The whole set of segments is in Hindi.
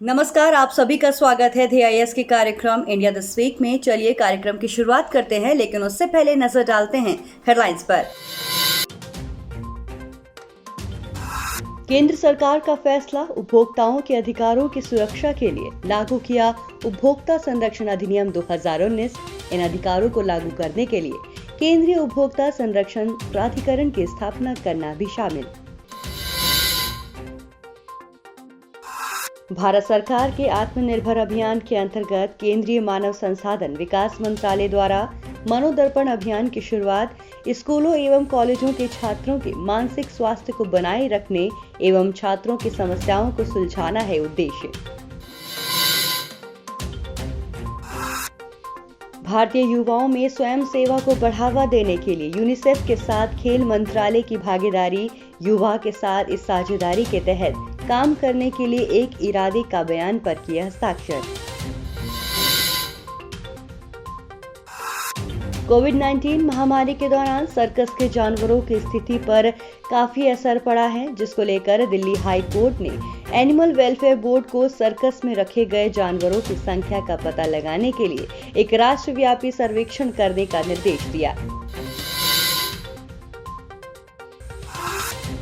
नमस्कार, आप सभी का स्वागत है DIS के कार्यक्रम इंडिया दिस वीक में। चलिए कार्यक्रम की शुरुआत करते हैं, लेकिन उससे पहले नजर डालते हैं हेडलाइंस पर। केंद्र सरकार का फैसला, उपभोक्ताओं के अधिकारों की सुरक्षा के लिए लागू किया उपभोक्ता संरक्षण अधिनियम 2019। इन अधिकारों को लागू करने के लिए केंद्रीय उपभोक्ता संरक्षण प्राधिकरण की स्थापना करना भी शामिल। भारत सरकार के आत्मनिर्भर अभियान के अंतर्गत केंद्रीय मानव संसाधन विकास मंत्रालय द्वारा मनोदर्पण अभियान की शुरुआत स्कूलों एवं कॉलेजों के छात्रों के मानसिक स्वास्थ्य को बनाए रखने एवं छात्रों की समस्याओं को सुलझाना है उद्देश्य। भारतीय युवाओं में स्वयं सेवा को बढ़ावा देने के लिए यूनिसेफ के साथ खेल मंत्रालय की भागीदारी। युवा के साथ इस साझेदारी के तहत काम करने के लिए एक इरादे का बयान पर किया हस्ताक्षर। कोविड-19 महामारी के दौरान सर्कस के जानवरों की स्थिति पर काफी असर पड़ा है, जिसको लेकर दिल्ली हाई कोर्ट ने एनिमल वेलफेयर बोर्ड को सर्कस में रखे गए जानवरों की संख्या का पता लगाने के लिए एक राष्ट्रव्यापी सर्वेक्षण करने का निर्देश दिया।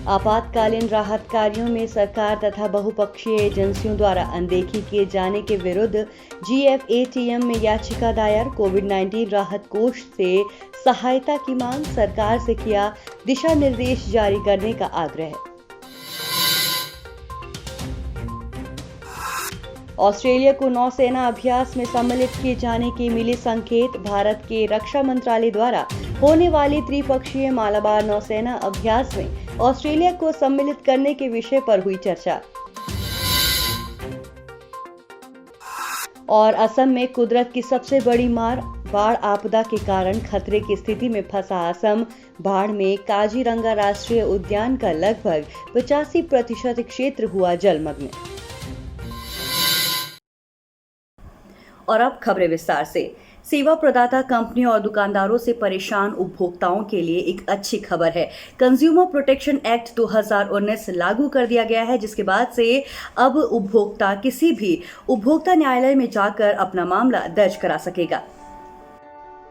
आपातकालीन राहत कार्यों में सरकार तथा बहुपक्षीय एजेंसियों द्वारा अनदेखी किए जाने के विरुद्ध GFATM में याचिका दायर। कोविड-19 राहत कोष से सहायता की मांग, सरकार से किया दिशा निर्देश जारी करने का आग्रह। ऑस्ट्रेलिया को नौसेना अभ्यास में सम्मिलित किए जाने के मिले संकेत। भारत के रक्षा मंत्रालय द्वारा होने वाली त्रिपक्षीय मालाबार नौसेना अभ्यास में ऑस्ट्रेलिया को सम्मिलित करने के विषय पर हुई चर्चा। और असम में कुदरत की सबसे बड़ी मार, बाढ़ आपदा के कारण खतरे की स्थिति में फंसा असम। बाढ़ में काजीरंगा राष्ट्रीय उद्यान का लगभग 85% क्षेत्र हुआ जलमग्न। और अब खबरें विस्तार से। सेवा प्रदाता कंपनियों और दुकानदारों से परेशान उपभोक्ताओं के लिए एक अच्छी खबर है। कंज्यूमर प्रोटेक्शन एक्ट 2019 लागू कर दिया गया है, जिसके बाद से अब उपभोक्ता किसी भी उपभोक्ता न्यायालय में जाकर अपना मामला दर्ज करा सकेगा।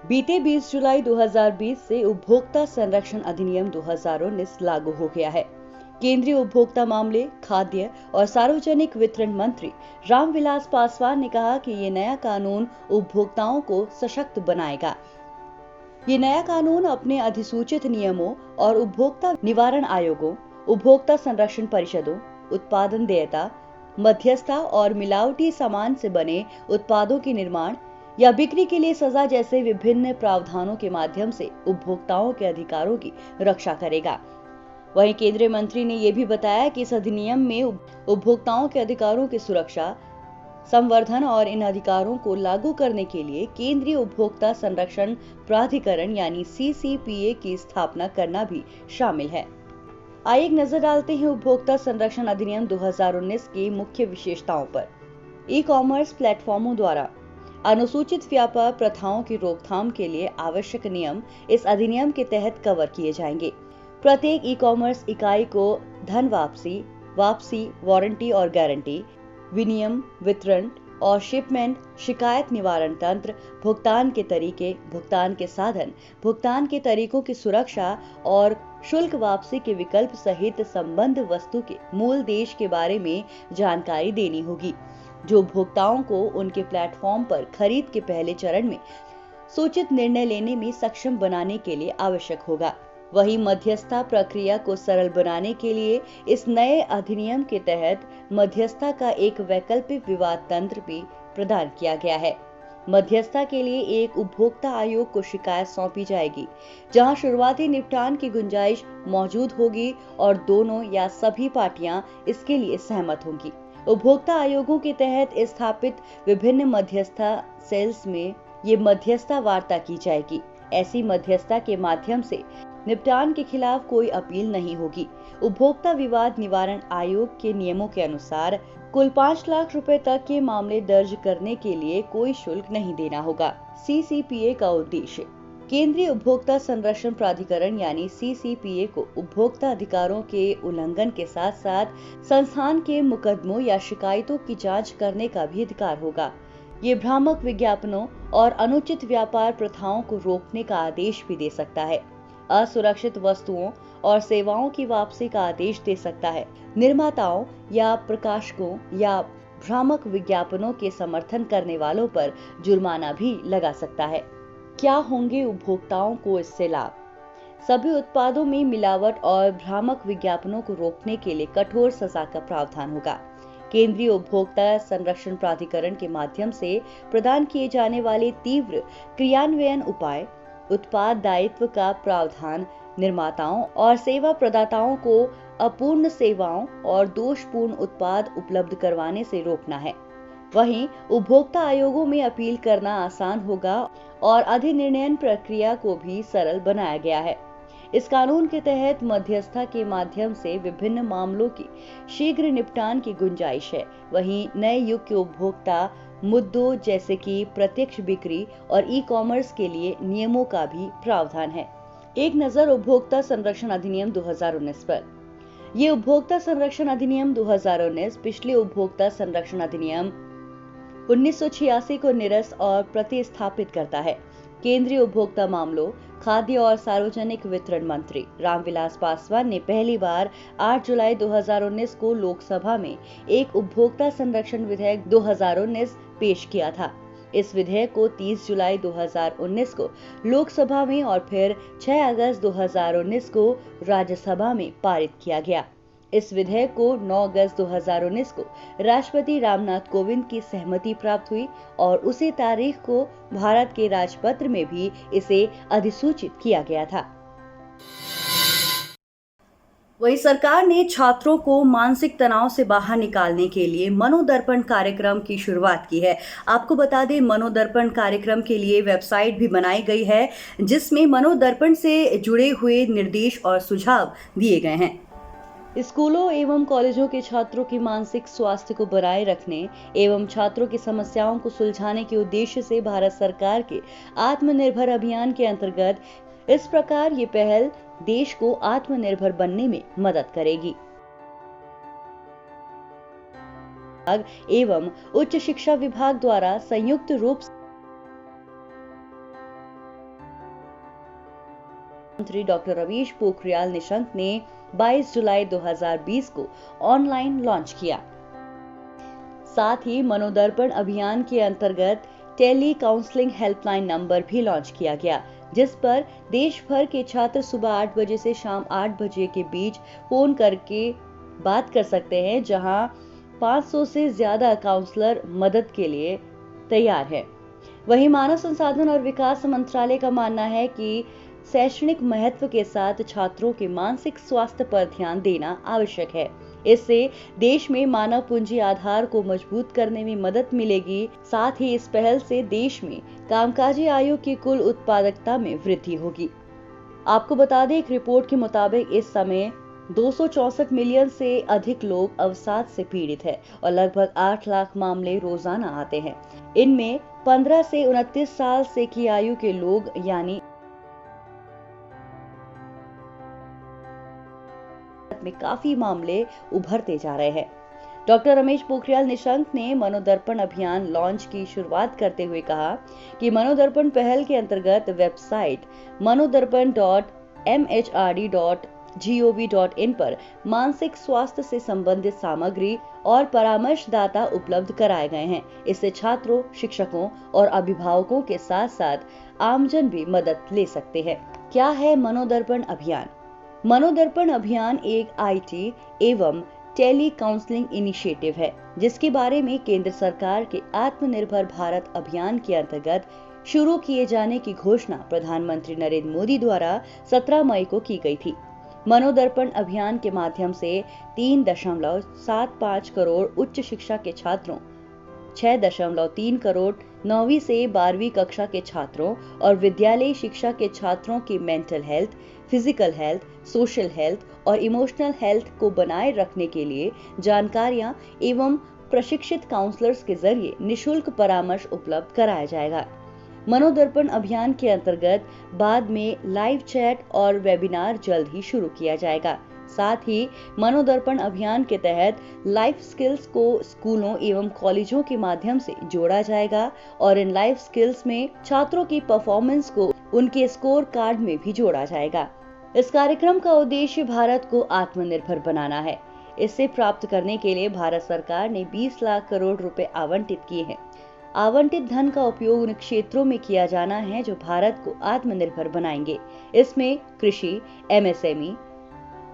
बीते 20 जुलाई 2020 से उपभोक्ता संरक्षण अधिनियम 2019 लागू हो गया है। केंद्रीय उपभोक्ता मामले, खाद्य और सार्वजनिक वितरण मंत्री रामविलास पासवान ने कहा कि ये नया कानून उपभोक्ताओं को सशक्त बनाएगा। ये नया कानून अपने अधिसूचित नियमों और उपभोक्ता निवारण आयोगों, उपभोक्ता संरक्षण परिषदों, उत्पादन देयता, मध्यस्थता और मिलावटी सामान से बने उत्पादों के निर्माण या बिक्री के लिए सजा जैसे विभिन्न प्रावधानों के माध्यम से उपभोक्ताओं के अधिकारों की रक्षा करेगा। वहीं केंद्रीय मंत्री ने यह भी बताया कि इस अधिनियम में उपभोक्ताओं के अधिकारों की सुरक्षा, संवर्धन और इन अधिकारों को लागू करने के लिए केंद्रीय उपभोक्ता संरक्षण प्राधिकरण यानी CCPA की स्थापना करना भी शामिल है। आइए एक नजर डालते हैं उपभोक्ता संरक्षण अधिनियम 2019 की मुख्य विशेषताओं पर। ई-कॉमर्स प्लेटफॉर्मों द्वारा अनुसूचित व्यापार प्रथाओं की रोकथाम के लिए आवश्यक नियम इस अधिनियम के तहत कवर किए जाएंगे। प्रत्येक ई-कॉमर्स इकाई को धन वापसी, वारंटी और गारंटी, विनिमय, वितरण और शिपमेंट, शिकायत निवारण तंत्र, भुगतान के तरीके, भुगतान के साधन, भुगतान के तरीकों की सुरक्षा और शुल्क वापसी के विकल्प सहित संबद्ध वस्तु के मूल देश के बारे में जानकारी देनी होगी, जो उपभोक्ताओं को उनके प्लेटफॉर्म पर खरीद के पहले चरण में सूचित निर्णय लेने में सक्षम बनाने के लिए आवश्यक होगा। वहीं मध्यस्थता प्रक्रिया को सरल बनाने के लिए इस नए अधिनियम के तहत मध्यस्थता का एक वैकल्पिक विवाद तंत्र भी प्रदान किया गया है। मध्यस्थता के लिए एक उपभोक्ता आयोग को शिकायत सौंपी जाएगी, जहां शुरुआती निपटान की गुंजाइश मौजूद होगी और दोनों या सभी पार्टियां इसके लिए सहमत होंगी। उपभोक्ता आयोगों के तहत स्थापित विभिन्न मध्यस्थता सेल्स में ये मध्यस्थता वार्ता की जाएगी। ऐसी मध्यस्थता के माध्यम से निपटान के खिलाफ कोई अपील नहीं होगी। उपभोक्ता विवाद निवारण आयोग के नियमों के अनुसार कुल 5 लाख रुपए तक के मामले दर्ज करने के लिए कोई शुल्क नहीं देना होगा। CCPA का उद्देश्य केंद्रीय उपभोक्ता संरक्षण प्राधिकरण यानी CCPA को उपभोक्ता अधिकारों के उल्लंघन के साथ साथ संस्थान के मुकदमों या शिकायतों की जांच करने का भी अधिकार होगा। ये भ्रामक विज्ञापनों और अनुचित व्यापार प्रथाओं को रोकने का आदेश भी दे सकता है, असुरक्षित वस्तुओं और सेवाओं की वापसी का आदेश दे सकता है, निर्माताओं या प्रकाशकों या भ्रामक विज्ञापनों के समर्थन करने वालों पर जुर्माना भी लगा सकता है। क्या होंगे उपभोक्ताओं को इससे लाभ? सभी उत्पादों में मिलावट और भ्रामक विज्ञापनों को रोकने के लिए कठोर सजा का प्रावधान होगा। केंद्रीय उपभोक्ता संरक्षण प्राधिकरण के माध्यम से प्रदान किए जाने वाले तीव्र क्रियान्वयन उपाय, उत्पाद दायित्व का प्रावधान निर्माताओं और सेवा प्रदाताओं को अपूर्ण सेवाओं और दोषपूर्ण उत्पाद उपलब्ध करवाने से रोकना है। वहीं उपभोक्ता आयोगों में अपील करना आसान होगा और अधिनिर्णय प्रक्रिया को भी सरल बनाया गया है। इस कानून के तहत मध्यस्थता के माध्यम से विभिन्न मामलों की शीघ्र निपटान की गुंजाइश है। वहीं नए युग के उपभोक्ता मुद्दों जैसे कि प्रत्यक्ष बिक्री और ई-कॉमर्स के लिए नियमों का भी प्रावधान है। एक नजर उपभोक्ता संरक्षण अधिनियम 2019 पर। ये उपभोक्ता संरक्षण अधिनियम 2019 पिछले उपभोक्ता संरक्षण अधिनियम 1986 को निरस्त और प्रतिस्थापित करता है। केंद्रीय उपभोक्ता मामलों, खाद्य और सार्वजनिक वितरण मंत्री रामविलास पासवान ने पहली बार 8 जुलाई 2019 को लोकसभा में एक उपभोक्ता संरक्षण विधेयक 2019 पेश किया था। इस विधेयक को 30 जुलाई 2019 को लोकसभा में और फिर 6 अगस्त 2019 को राज्यसभा में पारित किया गया। इस विधेयक को 9 अगस्त 2019 को राष्ट्रपति रामनाथ कोविंद की सहमति प्राप्त हुई और उसी तारीख को भारत के राजपत्र में भी इसे अधिसूचित किया गया था। वहीं सरकार ने छात्रों को मानसिक तनाव से बाहर निकालने के लिए मनोदर्पण कार्यक्रम की शुरुआत की है। आपको बता दें, मनोदर्पण कार्यक्रम के लिए वेबसाइट भी बनाई गई है जिसमें मनोदर्पण से जुड़े हुए निर्देश और सुझाव दिए गए हैं। स्कूलों एवं कॉलेजों के छात्रों की मानसिक स्वास्थ्य को बनाए रखने एवं छात्रों की समस्याओं को सुलझाने के उद्देश्य से भारत सरकार के आत्मनिर्भर अभियान के अंतर्गत इस प्रकार ये पहल देश को आत्मनिर्भर बनने में मदद करेगी। एवं उच्च शिक्षा विभाग द्वारा संयुक्त रूप से मंत्री डॉक्टर रमेश पोखरियाल निशंक ने 22 जुलाई 2020 को ऑनलाइन लॉन्च किया। साथ ही मनोदर्पण अभियान के अंतर्गत टेली काउंसलिंग हेल्पलाइन नंबर भी लॉन्च किया गया, जिस पर देश भर के छात्र सुबह 8 बजे से शाम 8 बजे के बीच फोन करके बात कर सकते हैं, जहां 500 से ज्यादा काउंसलर मदद के लिए तैयार है। वहीं मानव संसाधन और विकास मंत्रालय का मानना है कि शैक्षणिक महत्व के साथ छात्रों के मानसिक स्वास्थ्य पर ध्यान देना आवश्यक है। इससे देश में मानव पूंजी आधार को मजबूत करने में मदद मिलेगी। साथ ही इस पहल से देश में कामकाजी आयु की कुल उत्पादकता में वृद्धि होगी। आपको बता दें, एक रिपोर्ट के मुताबिक इस समय 264 मिलियन से अधिक लोग अवसाद से पीड़ित है और लगभग 8 लाख मामले रोजाना आते हैं। इनमें 15 से 29 साल से की आयु के लोग यानी में काफी मामले उभरते जा रहे हैं। डॉक्टर रमेश पोखरियाल निशंक ने मनोदर्पण अभियान लॉन्च की शुरुआत करते हुए कहा कि मनोदर्पण पहल के अंतर्गत वेबसाइट मनोदर्पण.mhrd.gov.in पर मानसिक स्वास्थ्य से संबंधित सामग्री और परामर्शदाता उपलब्ध कराए गए हैं। इससे छात्रों, शिक्षकों और अभिभावकों के साथ साथ आमजन भी मदद ले सकते हैं। क्या है मनोदर्पण अभियान? मनोदर्पण अभियान एक IT एवं टेली काउंसलिंग इनिशिएटिव है, जिसके बारे में केंद्र सरकार के आत्मनिर्भर भारत अभियान के अंतर्गत शुरू किए जाने की घोषणा प्रधानमंत्री नरेंद्र मोदी द्वारा 17 मई को की गई थी। मनोदर्पण अभियान के माध्यम से 3.75 करोड़ उच्च शिक्षा के छात्रों, 6.3 करोड़ 9वीं से 12वीं कक्षा के छात्रों और विद्यालयी शिक्षा के छात्रों की mental health, physical health, social health और इमोशनल हेल्थ को बनाए रखने के लिए जानकारियां एवं प्रशिक्षित काउंसलर्स के जरिए निशुल्क परामर्श उपलब्ध कराया जाएगा। मनोदर्पण अभियान के अंतर्गत बाद में लाइव चैट और वेबिनार जल्द ही शुरू किया जाएगा। साथ ही मनोदर्पण अभियान के तहत लाइफ स्किल्स को स्कूलों एवं कॉलेजों के माध्यम से जोड़ा जाएगा और इन लाइफ स्किल्स में छात्रों की परफॉर्मेंस को उनके स्कोर कार्ड में भी जोड़ा जाएगा। इस कार्यक्रम का उद्देश्य भारत को आत्मनिर्भर बनाना है। इसे प्राप्त करने के लिए भारत सरकार ने 20 लाख करोड़ रुपए आवंटित किए हैं। आवंटित धन का उपयोग उन क्षेत्रों में किया जाना है जो भारत को आत्मनिर्भर बनाएंगे। इसमें कृषि, एमएसएमई,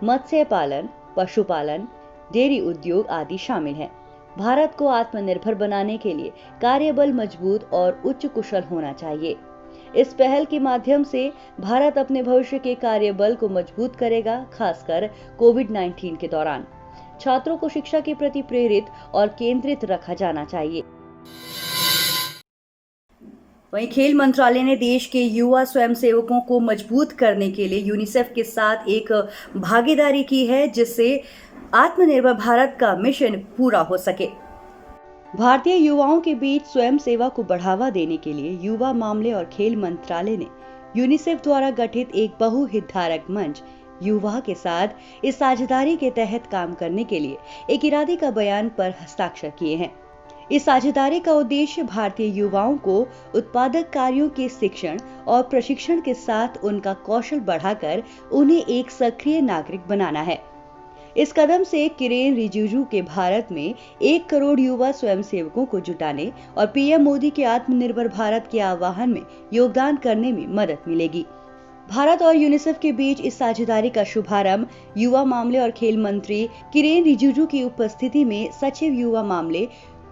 मत्स्य पालन, पशुपालन, डेयरी उद्योग आदि शामिल हैं। भारत को आत्मनिर्भर बनाने के लिए कार्यबल मजबूत और उच्च कुशल होना चाहिए। इस पहल के माध्यम से भारत अपने भविष्य के कार्यबल को मजबूत करेगा। खासकर कोविड-19 के दौरान छात्रों को शिक्षा के प्रति प्रेरित और केंद्रित रखा जाना चाहिए। वहीं खेल मंत्रालय ने देश के युवा स्वयंसेवकों को मजबूत करने के लिए यूनिसेफ के साथ एक भागीदारी की है, जिससे आत्मनिर्भर भारत का मिशन पूरा हो सके। भारतीय युवाओं के बीच स्वयं सेवा को बढ़ावा देने के लिए युवा मामले और खेल मंत्रालय ने यूनिसेफ द्वारा गठित एक बहुहितधारक मंच युवा के साथ इस साझेदारी के तहत काम करने के लिए एक इरादे का बयान पर हस्ताक्षर किए हैं। इस साझेदारी का उद्देश्य भारतीय युवाओं को उत्पादक कार्यों के शिक्षण और प्रशिक्षण के साथ उनका कौशल बढ़ाकर उन्हें एक सक्रिय नागरिक बनाना है। इस कदम से किरेन रिजिजू के भारत में 1 करोड़ युवा स्वयंसेवकों को जुटाने और पीएम मोदी के आत्मनिर्भर भारत के आह्वान में योगदान करने में मदद मिलेगी। भारत और यूनिसेफ के बीच इस साझेदारी का शुभारंभ युवा मामले और खेल मंत्री किरेन रिजिजू की उपस्थिति में सचिव युवा मामले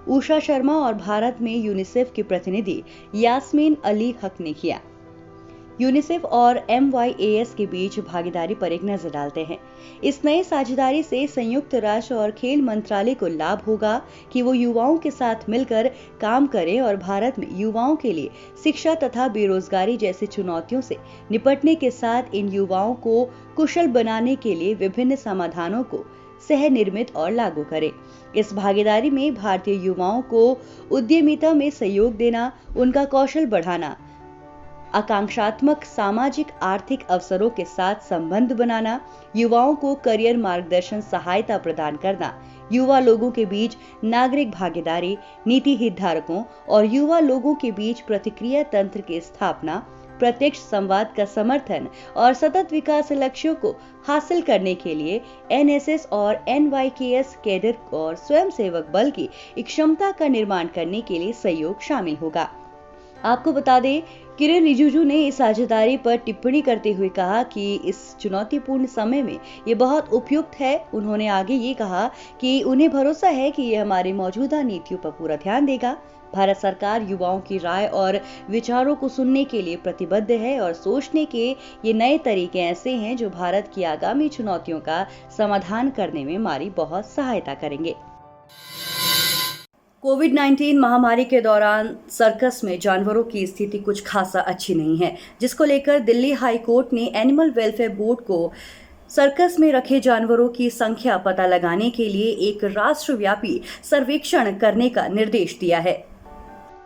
उषा शर्मा और भारत में यूनिसेफ के प्रतिनिधि यास्मीन अली हक ने किया। यूनिसेफ और MYAS के बीच भागीदारी पर एक नजर डालते हैं। इस नए साझेदारी से संयुक्त राष्ट्र और खेल मंत्रालय को लाभ होगा कि वो युवाओं के साथ मिलकर काम करें और भारत में युवाओं के लिए शिक्षा तथा बेरोजगारी जैसी चुनौतियों से निपटने के साथ इन युवाओं को कुशल बनाने के लिए विभिन्न समाधानों को सह निर्मित और लागू करें। इस भागीदारी में भारतीय युवाओं को उद्यमिता में सहयोग देना, उनका कौशल बढ़ाना, आकांक्षात्मक सामाजिक आर्थिक अवसरों के साथ संबंध बनाना, युवाओं को करियर मार्गदर्शन सहायता प्रदान करना, युवा लोगों के बीच नागरिक भागीदारी, नीति हितधारकों और युवा लोगों के बीच प्रतिक्रिया तंत्र की स्थापना, प्रत्यक्ष संवाद का समर्थन और सतत विकास लक्ष्यों को हासिल करने के लिए NSS और NYKS कैडर और स्वयंसेवक बल की एक क्षमता का निर्माण करने के लिए सहयोग शामिल होगा। आपको बता दें, किरेन रिजिजू ने इस साझेदारी पर टिप्पणी करते हुए कहा कि इस चुनौतीपूर्ण समय में ये बहुत उपयुक्त है। उन्होंने आगे ये कहा कि उन्हें भरोसा है कि ये हमारी मौजूदा नीतियों पर पूरा ध्यान देगा। भारत सरकार युवाओं की राय और विचारों को सुनने के लिए प्रतिबद्ध है और सोचने के ये नए तरीके ऐसे हैं जो भारत की आगामी चुनौतियों का समाधान करने में हमारी बहुत सहायता करेंगे। कोविड-19 महामारी के दौरान सर्कस में जानवरों की स्थिति कुछ खासा अच्छी नहीं है, जिसको लेकर दिल्ली हाई कोर्ट ने एनिमल वेलफेयर बोर्ड को सर्कस में रखे जानवरों की संख्या पता लगाने के लिए एक राष्ट्रव्यापी सर्वेक्षण करने का निर्देश दिया है।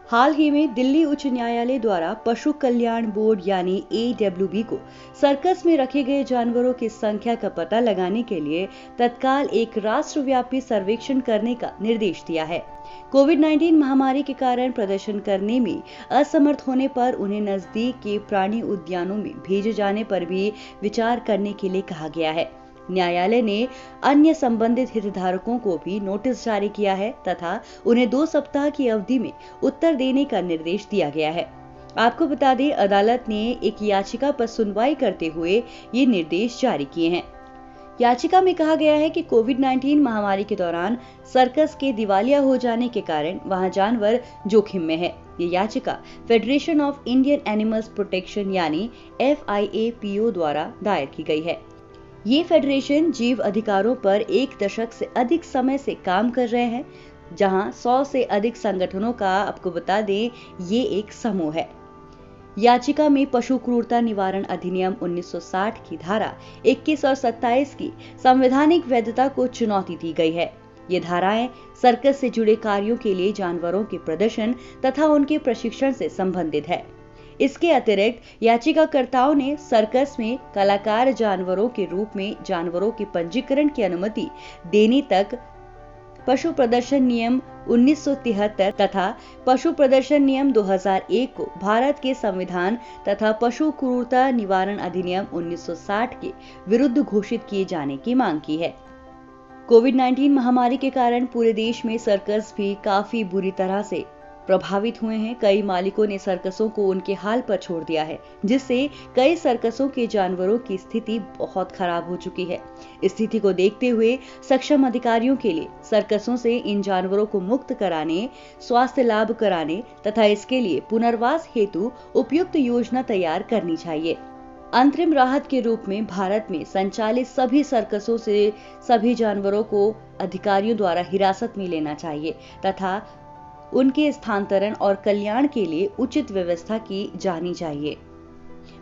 हाल ही में दिल्ली उच्च न्यायालय द्वारा पशु कल्याण बोर्ड यानी AWB को सर्कस में रखे गए जानवरों की संख्या का पता लगाने के लिए तत्काल एक राष्ट्रव्यापी सर्वेक्षण करने का निर्देश दिया है। कोविड-19 महामारी के कारण प्रदर्शन करने में असमर्थ होने पर उन्हें नजदीक के प्राणी उद्यानों में भेजे जाने पर भी विचार करने के लिए कहा गया है। न्यायालय ने अन्य संबंधित हितधारकों को भी नोटिस जारी किया है तथा उन्हें 2 सप्ताह की अवधि में उत्तर देने का निर्देश दिया गया है। आपको बता दें, अदालत ने एक याचिका पर सुनवाई करते हुए ये निर्देश जारी किए हैं। याचिका में कहा गया है कि कोविड-19 महामारी के दौरान सर्कस के दिवालिया हो जाने के कारण वहां जानवर जोखिम में है। ये याचिका federation of Indian animals protection यानी FIAPO द्वारा दायर की गई है। ये फेडरेशन जीव अधिकारों पर 1 दशक से अधिक समय से काम कर रहे हैं, जहां 100 से अधिक संगठनों का, आपको बता दें, ये एक समूह है। याचिका में पशु क्रूरता निवारण अधिनियम 1960 की धारा 21 और 27 की संवैधानिक वैधता को चुनौती दी गई है। ये धाराएं सर्कस से जुड़े कार्यों के लिए जानवरों के प्रदर्शन तथा उनके प्रशिक्षण से संबंधित है। इसके अतिरिक्त याचिकाकर्ताओं ने सर्कस में कलाकार जानवरों के रूप में जानवरों के पंजीकरण की अनुमति देने तक पशु प्रदर्शन नियम 1973 तथा पशु प्रदर्शन नियम 2001 को भारत के संविधान तथा पशु क्रूरता निवारण अधिनियम 1960 के विरुद्ध घोषित किए जाने की मांग की है। कोविड-19 महामारी के कारण पूरे देश में सर्कस भी काफी बुरी तरह से प्रभावित हुए हैं। कई मालिकों ने सर्कसों को उनके हाल पर छोड़ दिया है, जिससे कई सर्कसों के जानवरों की स्थिति बहुत खराब हो चुकी है। इस स्थिति को देखते हुए सक्षम अधिकारियों के लिए सर्कसों से इन जानवरों को मुक्त कराने, स्वास्थ्य लाभ कराने तथा इसके लिए पुनर्वास हेतु उपयुक्त योजना तैयार करनी चाहिए। अंतरिम राहत के रूप में भारत में संचालित सभी सर्कसों से सभी जानवरों को अधिकारियों द्वारा हिरासत में लेना चाहिए तथा उनके स्थानांतरण और कल्याण के लिए उचित व्यवस्था की जानी चाहिए।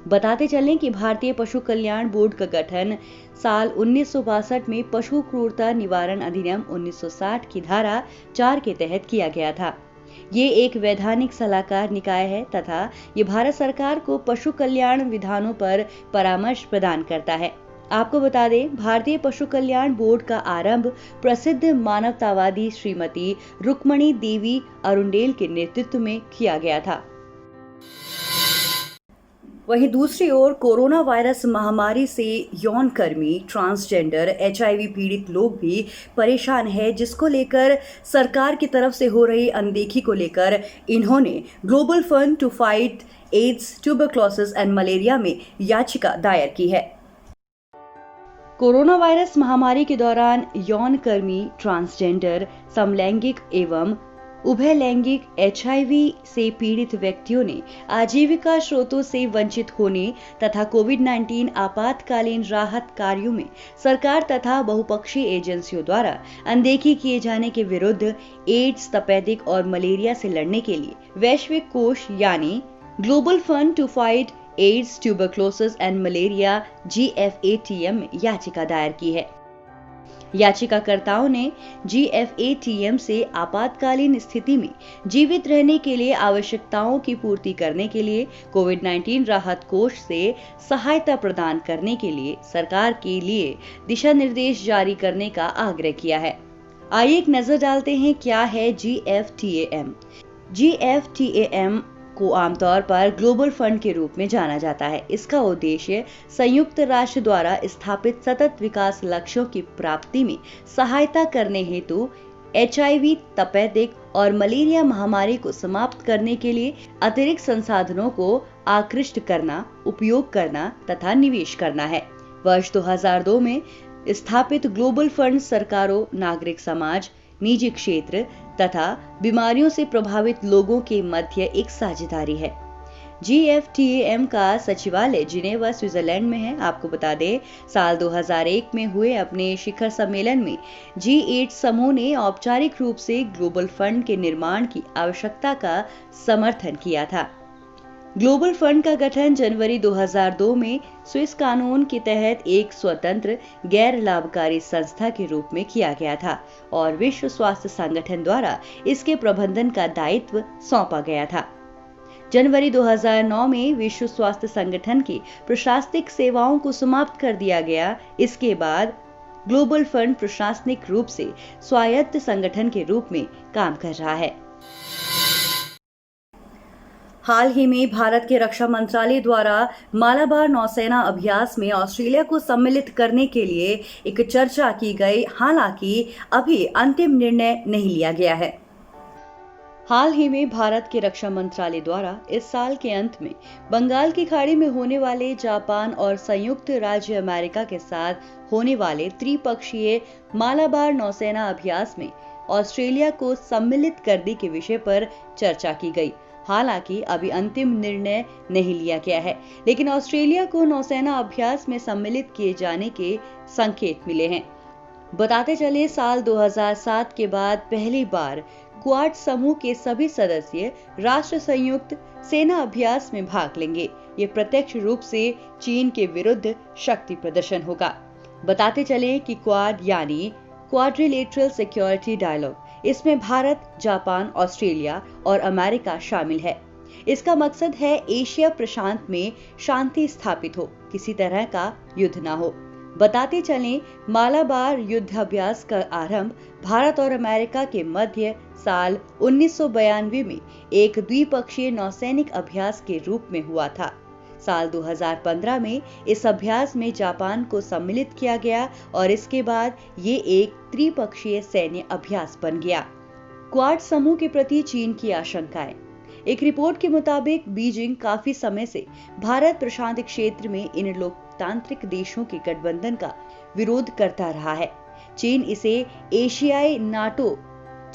बताते चलें कि भारतीय पशु कल्याण बोर्ड का गठन साल 1962 में पशु क्रूरता निवारण अधिनियम 1960 की धारा 4 के तहत किया गया था। ये एक वैधानिक सलाहकार निकाय है तथा ये भारत सरकार को पशु कल्याण विधानों पर परामर्श प्रदान करता है। आपको बता दें, भारतीय पशु कल्याण बोर्ड का आरंभ प्रसिद्ध मानवतावादी श्रीमती रुक्मणी देवी अरुंडेल के नेतृत्व में किया गया था। वहीं दूसरी ओर कोरोना वायरस महामारी से यौन कर्मी, ट्रांसजेंडर, HIV पीड़ित लोग भी परेशान हैं, जिसको लेकर सरकार की तरफ से हो रही अनदेखी को लेकर इन्होंने global fund to fight AIDS, tuberculosis and malaria में याचिका दायर की है। कोरोना वायरस महामारी के दौरान यौन कर्मी, ट्रांसजेंडर, समलैंगिक एवं उभयलैंगिक HIV से पीड़ित व्यक्तियों ने आजीविका स्रोतों से वंचित होने तथा कोविड-19 आपातकालीन राहत कार्यों में सरकार तथा बहुपक्षीय एजेंसियों द्वारा अनदेखी किए जाने के विरुद्ध एड्स, तपेदिक और मलेरिया से लड़ने के लिए वैश्विक कोष यानी global fund to fight AIDS, tuberculosis and malaria GFATM में याचिका दायर की है। याचिकाकर्ताओं ने GFATM से आपातकालीन स्थिति में जीवित रहने के लिए आवश्यकताओं की पूर्ति करने के लिए कोविड-19 राहत कोष से सहायता प्रदान करने के लिए सरकार के लिए दिशा निर्देश जारी करने का आग्रह किया है। आइए एक नजर डालते हैं क्या है GFATM। GFATM को आमतौर पर ग्लोबल फंड के रूप में जाना जाता है। इसका उद्देश्य संयुक्त राष्ट्र द्वारा स्थापित सतत विकास लक्ष्यों की प्राप्ति में सहायता करने हेतु HIV, तपेदिक और मलेरिया महामारी को समाप्त करने के लिए अतिरिक्त संसाधनों को आकृष्ट करना, उपयोग करना तथा निवेश करना है। वर्ष 2002 में स्थापित ग्लोबल फंड सरकारों, नागरिक समाज, निजी क्षेत्र तथा बीमारियों से प्रभावित लोगों के मध्य एक साझेदारी है। GFATM का सचिवालय जिनेवा, स्विट्जरलैंड में है। आपको बता दें, साल 2001 में हुए अपने शिखर सम्मेलन में G8 समूह ने औपचारिक रूप से ग्लोबल फंड के निर्माण की आवश्यकता का समर्थन किया था। ग्लोबल फंड का गठन जनवरी 2002 में स्विस कानून के तहत एक स्वतंत्र गैर लाभकारी संस्था के रूप में किया गया था और विश्व स्वास्थ्य संगठन द्वारा इसके प्रबंधन का दायित्व सौंपा गया था। जनवरी 2009 में विश्व स्वास्थ्य संगठन की प्रशासनिक सेवाओं को समाप्त कर दिया गया। इसके बाद ग्लोबल फंड प्रशासनिक रूप से स्वायत्त संगठन के रूप में काम कर रहा है। हाल ही में भारत के रक्षा मंत्रालय द्वारा मालाबार नौसेना अभ्यास में ऑस्ट्रेलिया को सम्मिलित करने के लिए एक चर्चा की गई, हालांकि अभी अंतिम निर्णय नहीं लिया गया है। हाल ही में भारत के रक्षा मंत्रालय द्वारा इस साल के अंत में बंगाल की खाड़ी में होने वाले जापान और संयुक्त राज्य अमेरिका के साथ होने वाले त्रिपक्षीय मालाबार नौसेना अभ्यास में ऑस्ट्रेलिया को सम्मिलित करने के विषय पर चर्चा की गई। हालांकि अभी अंतिम निर्णय नहीं लिया गया है, लेकिन ऑस्ट्रेलिया को नौसेना अभ्यास में सम्मिलित किए जाने के संकेत मिले हैं। बताते चले, साल 2007 के बाद पहली बार क्वाड समूह के सभी सदस्य राष्ट्र संयुक्त सेना अभ्यास में भाग लेंगे। ये प्रत्यक्ष रूप से चीन के विरुद्ध शक्ति प्रदर्शन होगा। बताते चले कि क्वाड यानी क्वाड्रिलेटरल सिक्योरिटी डायलॉग, इसमें भारत, जापान, ऑस्ट्रेलिया और अमेरिका शामिल है। इसका मकसद है एशिया प्रशांत में शांति स्थापित हो, किसी तरह का युद्ध ना हो। बताते चलें, मालाबार युद्धाभ्यास का आरंभ भारत और अमेरिका के मध्य साल 1992 में एक द्विपक्षीय नौसैनिक अभ्यास के रूप में हुआ था। साल 2015 में इस अभ्यास में जापान को सम्मिलित किया गया और इसके बाद ये एक त्रिपक्षीय सैन्य अभ्यास बन गया। क्वाड समूह के प्रति चीन की आशंकाएं। एक रिपोर्ट के मुताबिक बीजिंग काफी समय से भारत प्रशांत क्षेत्र में इन लोकतांत्रिक देशों के गठबंधन का विरोध करता रहा है। चीन इसे एशियाई नाटो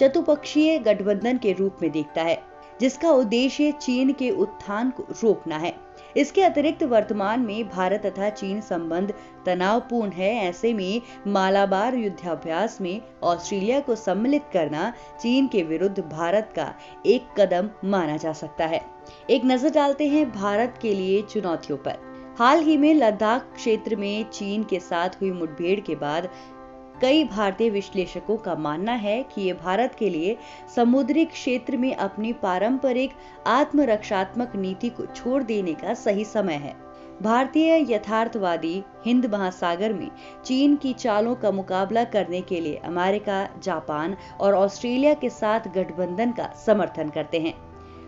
चतुपक्षीय गठबंधन के रूप में देखता है, जिसका उद्देश्य चीन के उत्थान को रोकना है। इसके अतिरिक्त वर्तमान में भारत तथा चीन संबंध तनावपूर्ण है। ऐसे में मालाबार युद्धाभ्यास में ऑस्ट्रेलिया को सम्मिलित करना चीन के विरुद्ध भारत का एक कदम माना जा सकता है। एक नजर डालते हैं भारत के लिए चुनौतियों पर। हाल ही में लद्दाख क्षेत्र में चीन के साथ हुई मुठभेड़ के बाद कई भारतीय विश्लेषकों का मानना है कि ये भारत के लिए समुद्री क्षेत्र में अपनी पारंपरिक आत्मरक्षात्मक नीति को छोड़ देने का सही समय है। भारतीय यथार्थवादी हिंद महासागर में चीन की चालों का मुकाबला करने के लिए अमेरिका, जापान और ऑस्ट्रेलिया के साथ गठबंधन का समर्थन करते हैं।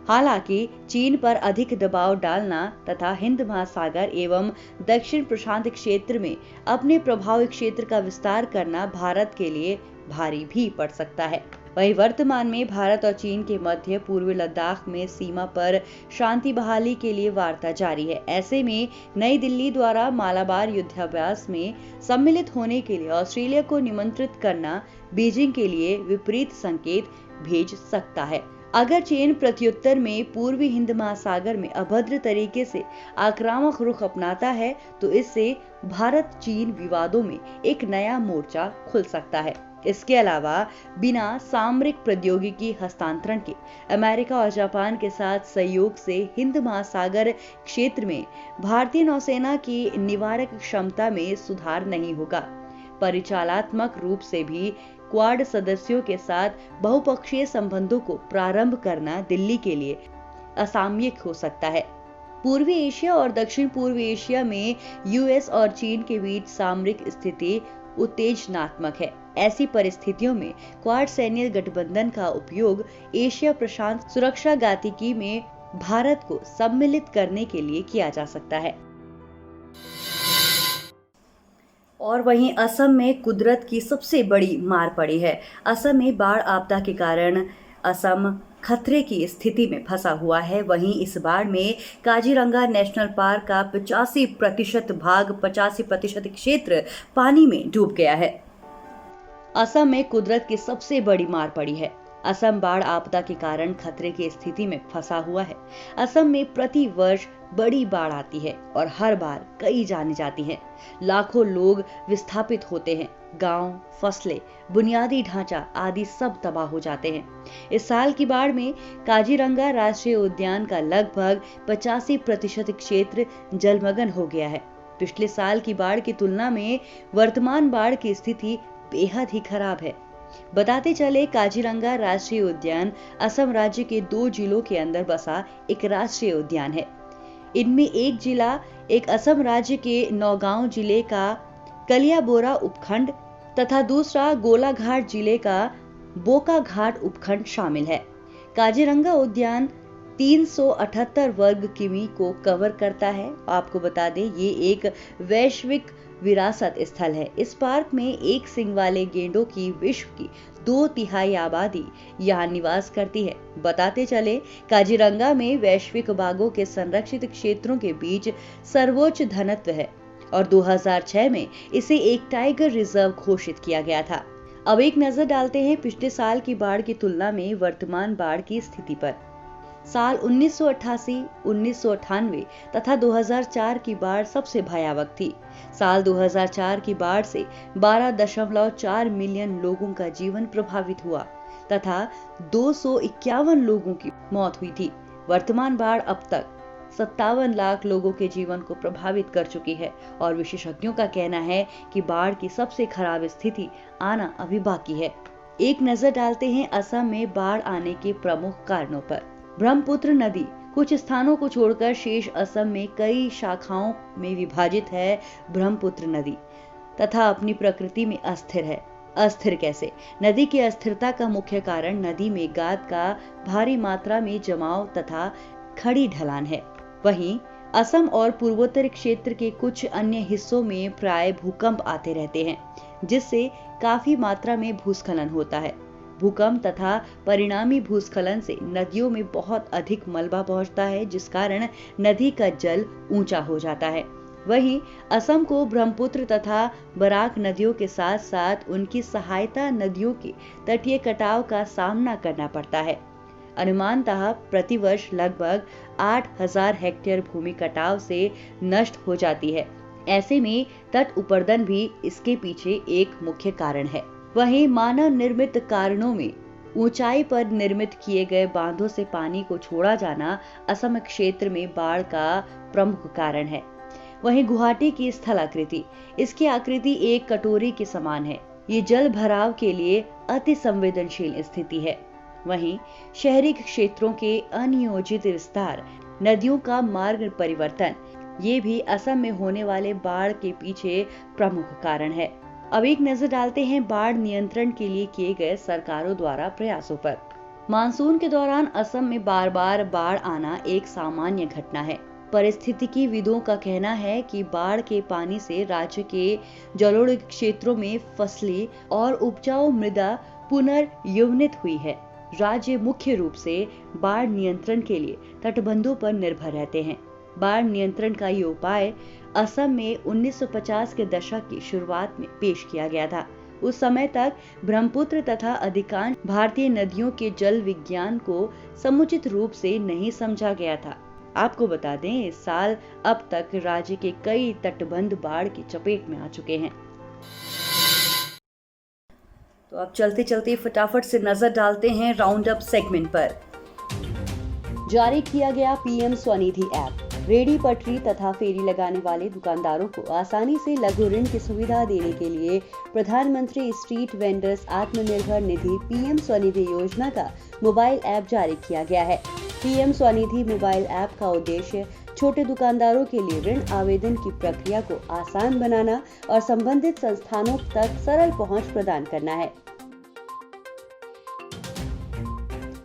हालांकि चीन पर अधिक दबाव डालना तथा हिंद महासागर एवं दक्षिण प्रशांत क्षेत्र में अपने प्रभावी क्षेत्र का विस्तार करना भारत के लिए भारी भी पड़ सकता है। वहीं वर्तमान में भारत और चीन के मध्य पूर्वी लद्दाख में सीमा पर शांति बहाली के लिए वार्ता जारी है। ऐसे में नई दिल्ली द्वारा मालाबार युद्धाभ्यास में सम्मिलित होने के लिए ऑस्ट्रेलिया को निमंत्रित करना बीजिंग के लिए विपरीत संकेत भेज सकता है। अगर चीन प्रत्युत्तर में पूर्वी हिंद महासागर में अभद्र तरीके से आक्रामक रुख अपनाता है तो इससे भारत चीन विवादों में एक नया मोर्चा खुल सकता है। इसके अलावा बिना सामरिक प्रौद्योगिकी हस्तांतरण के अमेरिका और जापान के साथ सहयोग से हिंद महासागर क्षेत्र में भारतीय नौसेना की निवारक क्षमता में सुधार नहीं होगा। परिचालनात्मक रूप से भी क्वाड सदस्यों के साथ बहुपक्षीय संबंधों को प्रारंभ करना दिल्ली के लिए असामयिक हो सकता है। पूर्वी एशिया और दक्षिण पूर्वी एशिया में यूएस और चीन के बीच सामरिक स्थिति उत्तेजनात्मक है। ऐसी परिस्थितियों में क्वाड सैन्य गठबंधन का उपयोग एशिया प्रशांत सुरक्षा गातिकी में भारत को सम्मिलित करने के लिए किया जा सकता है। और वहीं असम में कुदरत की सबसे बड़ी मार पड़ी है। असम में बाढ़ आपदा के कारण असम खतरे की स्थिति में फंसा हुआ है। वहीं इस बाढ़ में काजीरंगा नेशनल पार्क का 85% भाग 85% क्षेत्र पानी में डूब गया है। असम में कुदरत की सबसे बड़ी मार पड़ी है। असम बाढ़ आपदा के कारण खतरे की स्थिति में फंसा हुआ है। असम में प्रति वर्ष बड़ी बाढ़ आती है और हर बार कई जाने जाती हैं। लाखों लोग विस्थापित होते हैं। गांव, फसलें, बुनियादी ढांचा आदि सब तबाह हो जाते हैं। इस साल की बाढ़ में काजीरंगा राष्ट्रीय उद्यान का लगभग 85% क्षेत्र जलमग्न हो गया है। पिछले साल की बाढ़ की तुलना में वर्तमान बाढ़ की स्थिति बेहद ही खराब है। बताते चले, काजीरंगा राष्ट्रीय उद्यान असम राज्य के 2 जिलों के अंदर बसा एक राष्ट्रीय उद्यान है। इनमें एक जिला एक असम राज्य के नौगांव जिले का कलियाबोरा उपखंड तथा दूसरा गोलाघाट जिले का बोकाघाट उपखंड शामिल है। काजीरंगा उद्यान 378 वर्ग किमी को कवर करता है। आपको बता दें, ये एक वैश्विक विरासत स्थल है। इस पार्क में एक सींग वाले गेंडों की विश्व की 2/3 आबादी यहाँ निवास करती है। बताते चले, काजीरंगा में वैश्विक बाघों के संरक्षित क्षेत्रों के बीच सर्वोच्च घनत्व है और 2006 में इसे एक टाइगर रिजर्व घोषित किया गया था। अब एक नजर डालते हैं पिछले साल की बाढ़ की तुलना में वर्तमान बाढ़ की स्थिति पर। साल 1988, 1998 तथा 2004 की बाढ़ सबसे भयावह थी। साल 2004 की बाढ़ से 12.4 मिलियन लोगों का जीवन प्रभावित हुआ तथा 251 लोगों की मौत हुई थी। वर्तमान बाढ़ अब तक 57 लाख लोगों के जीवन को प्रभावित कर चुकी है और विशेषज्ञों का कहना है कि बाढ़ की सबसे खराब स्थिति आना अभी बाकी है। एक नजर डालते हैं असम में बाढ़ आने के प्रमुख कारणों पर। ब्रह्मपुत्र नदी कुछ स्थानों को छोड़कर शेष असम में कई शाखाओं में विभाजित है ब्रह्मपुत्र नदी तथा अपनी प्रकृति में अस्थिर है। अस्थिर कैसे? नदी की अस्थिरता का मुख्य कारण नदी में गाद का भारी मात्रा में जमाव तथा खड़ी ढलान है। वहीं असम और पूर्वोत्तर क्षेत्र के कुछ अन्य हिस्सों में प्राय भूकंप आते रहते हैं, जिससे काफी मात्रा में भूस्खलन होता है। भूकंप तथा परिणामी भूस्खलन से नदियों में बहुत अधिक मलबा पहुंचता है, जिस कारण नदी का जल ऊंचा हो जाता है। वहीं असम को ब्रह्मपुत्र तथा बराक नदियों के साथ साथ उनकी सहायता नदियों के तटीय कटाव का सामना करना पड़ता है। अनुमानतः प्रतिवर्ष लगभग 8,000 हेक्टेयर भूमि कटाव से नष्ट हो जाती है। ऐसे में तट उपरदन भी इसके पीछे एक मुख्य कारण है। वहीं मानव निर्मित कारणों में ऊंचाई पर निर्मित किए गए बांधों से पानी को छोड़ा जाना असम क्षेत्र में बाढ़ का प्रमुख कारण है। वहीं गुवाहाटी की स्थलाकृति, इसकी आकृति एक कटोरी के समान है। ये जल भराव के लिए अति संवेदनशील स्थिति है। वहीं शहरी क्षेत्रों के अनियोजित विस्तार, नदियों का मार्ग परिवर्तन, ये भी असम में होने वाले बाढ़ के पीछे प्रमुख कारण है। अब एक नजर डालते हैं बाढ़ नियंत्रण के लिए किए गए सरकारों द्वारा प्रयासों पर। मानसून के दौरान असम में बार बार बाढ़ आना एक सामान्य घटना है। परिस्थितिकीविदों का कहना है कि बाढ़ के पानी से राज्य के जलोढ़ क्षेत्रों में फसली और उपजाऊ मृदा पुनर्यौवनित हुई है। राज्य मुख्य रूप से बाढ़ नियंत्रण के लिए तटबंधों पर निर्भर रहते हैं। बाढ़ नियंत्रण का ये उपाय असम में 1950 के दशक की शुरुआत में पेश किया गया था। उस समय तक ब्रह्मपुत्र तथा अधिकांश भारतीय नदियों के जल विज्ञान को समुचित रूप से नहीं समझा गया था। आपको बता दें, इस साल अब तक राज्य के कई तटबंध बाढ़ की चपेट में आ चुके हैं। तो अब चलते चलते फटाफट से नजर डालते हैं राउंड अप सेगमेंट पर। जारी किया गया पीएम स्वनिधि ऐप। रेहड़ी पटरी तथा फेरी लगाने वाले दुकानदारों को आसानी से लघु ऋण की सुविधा देने के लिए प्रधानमंत्री street vendors Atmanirbhar Nidhi PM Svanidhi योजना का मोबाइल ऐप जारी किया गया है। पीएम स्वनिधि मोबाइल ऐप का उद्देश्य छोटे दुकानदारों के लिए ऋण आवेदन की प्रक्रिया को आसान बनाना और संबंधित संस्थानों तक सरल पहुंच प्रदान करना है।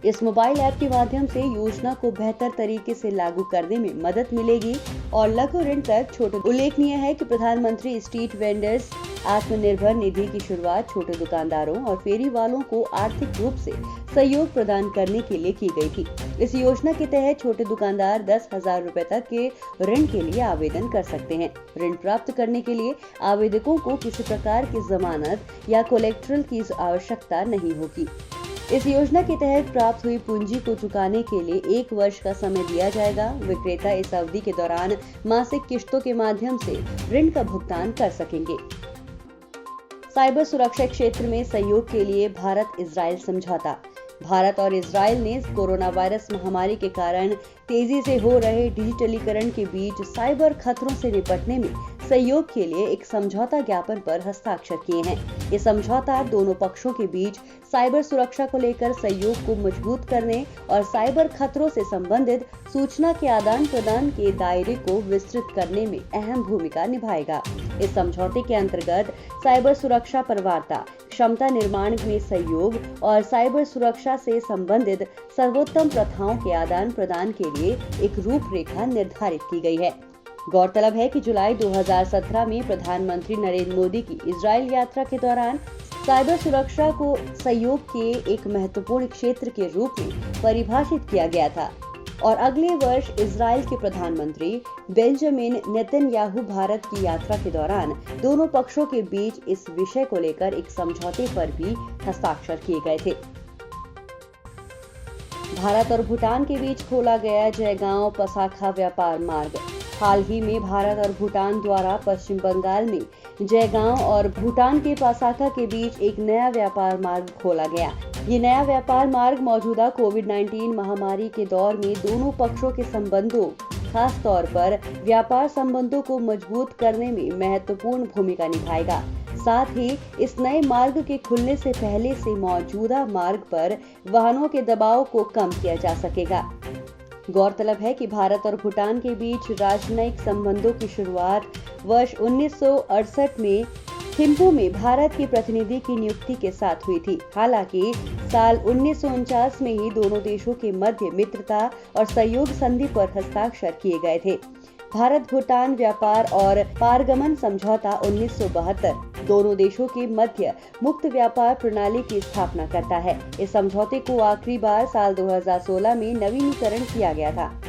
इस मोबाइल ऐप के माध्यम से योजना को बेहतर तरीके से लागू करने में मदद मिलेगी और लघु ऋण तक छोटे। उल्लेखनीय है कि प्रधानमंत्री स्ट्रीट वेंडर्स आत्मनिर्भर निधि की शुरुआत छोटे दुकानदारों और फेरी वालों को आर्थिक रूप से सहयोग प्रदान करने के लिए की गई थी। इस योजना के तहत छोटे दुकानदार 10,000 रुपए तक के ऋण के लिए आवेदन कर सकते हैं। ऋण प्राप्त करने के लिए आवेदकों को किसी प्रकार की जमानत या कोलेक्ट्रल की आवश्यकता नहीं होगी। इस योजना के तहत प्राप्त हुई पूंजी को चुकाने के लिए 1 वर्ष का समय दिया जाएगा। विक्रेता इस अवधि के दौरान मासिक किश्तों के माध्यम से ऋण का भुगतान कर सकेंगे। साइबर सुरक्षा क्षेत्र में सहयोग के लिए भारत-इजरायल समझौता। भारत और इजरायल ने कोरोना वायरस महामारी के कारण तेजी से हो रहे डिजिटलीकरण के बीच साइबर खतरों से निपटने में सहयोग के लिए एक समझौता ज्ञापन पर हस्ताक्षर किए हैं। ये समझौता दोनों पक्षों के बीच साइबर सुरक्षा को लेकर सहयोग को मजबूत करने और साइबर खतरों से संबंधित सूचना के आदान प्रदान के दायरे को विस्तृत करने में अहम भूमिका निभाएगा। इस समझौते के अंतर्गत साइबर सुरक्षा पर वार्ता, क्षमता निर्माण में सहयोग और साइबर सुरक्षा से संबंधित सर्वोत्तम प्रथाओं के आदान प्रदान के लिए एक रूपरेखा निर्धारित की गई है। गौरतलब है कि जुलाई 2017 में प्रधानमंत्री नरेंद्र मोदी की इजरायल यात्रा के दौरान साइबर सुरक्षा को सहयोग के एक महत्वपूर्ण क्षेत्र के रूप में परिभाषित किया गया था और अगले वर्ष इजरायल के प्रधानमंत्री बेंजामिन नेतन्याहू भारत की यात्रा के दौरान दोनों पक्षों के बीच इस विषय को लेकर एक समझौते पर भी हस्ताक्षर किए गए थे। भारत और भूटान के बीच खोला गया जयगांव पसाखा व्यापार मार्ग। हाल ही में भारत और भूटान द्वारा पश्चिम बंगाल में जयगांव और भूटान के पसाखा के बीच एक नया व्यापार मार्ग खोला गया। ये नया व्यापार मार्ग मौजूदा कोविड-19 महामारी के दौर में दोनों पक्षों के संबंधों, खास तौर पर व्यापार संबंधों को मजबूत करने में महत्वपूर्ण भूमिका निभाएगा। साथ ही इस नए मार्ग के खुलने से पहले से मौजूदा मार्ग पर वाहनों के दबाव को कम किया जा सकेगा। गौरतलब है कि भारत और भूटान के बीच राजनयिक संबंधों की शुरुआत वर्ष 1968 में थिम्पू में भारत के प्रतिनिधि की नियुक्ति के साथ हुई थी। हालांकि साल 1949 में ही दोनों देशों के मध्य मित्रता और सहयोग संधि पर हस्ताक्षर किए गए थे। भारत भूटान व्यापार और पारगमन समझौता 1972 दोनों देशों के मध्य मुक्त व्यापार प्रणाली की स्थापना करता है। इस समझौते को आखिरी बार साल 2016 में नवीनीकरण किया गया था।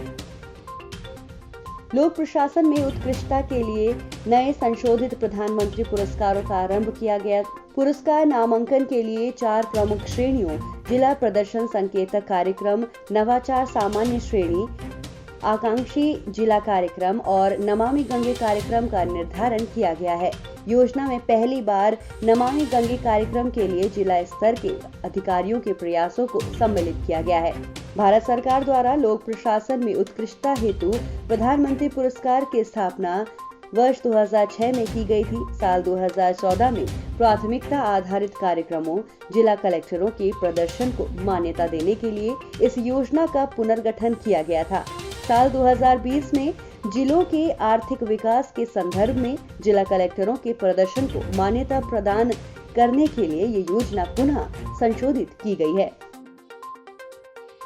लोक प्रशासन में उत्कृष्टता के लिए नए संशोधित प्रधानमंत्री पुरस्कारों का आरंभ किया गया। पुरस्कार नामांकन के लिए 4 प्रमुख श्रेणियों जिला प्रदर्शन संकेतक कार्यक्रम, नवाचार सामान्य श्रेणी, आकांक्षी जिला कार्यक्रम और नमामि गंगे कार्यक्रम का निर्धारण किया गया है। योजना में पहली बार नमामि गंगे कार्यक्रम के लिए जिला स्तर के अधिकारियों के प्रयासों को सम्मिलित किया गया है। भारत सरकार द्वारा लोक प्रशासन में उत्कृष्टता हेतु प्रधानमंत्री पुरस्कार की स्थापना वर्ष 2006 में की गई थी। साल 2014 में प्राथमिकता आधारित कार्यक्रमों, जिला कलेक्टरों के प्रदर्शन को मान्यता देने के लिए इस योजना का पुनर्गठन किया गया था। साल 2020 में जिलों के आर्थिक विकास के संदर्भ में जिला कलेक्टरों के प्रदर्शन को मान्यता प्रदान करने के लिए ये योजना पुनः संशोधित की गई है।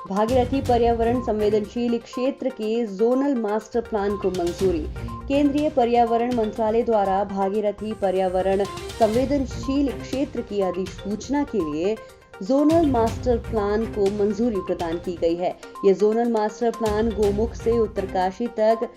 भागीरथी पर्यावरण संवेदनशील क्षेत्र के जोनल मास्टर प्लान को मंजूरी। केंद्रीय पर्यावरण मंत्रालय द्वारा भागीरथी पर्यावरण संवेदनशील क्षेत्र की अधिसूचना के लिए जोनल मास्टर प्लान को मंजूरी प्रदान की गई है। ये जोनल मास्टर प्लान गोमुख से उत्तरकाशी तक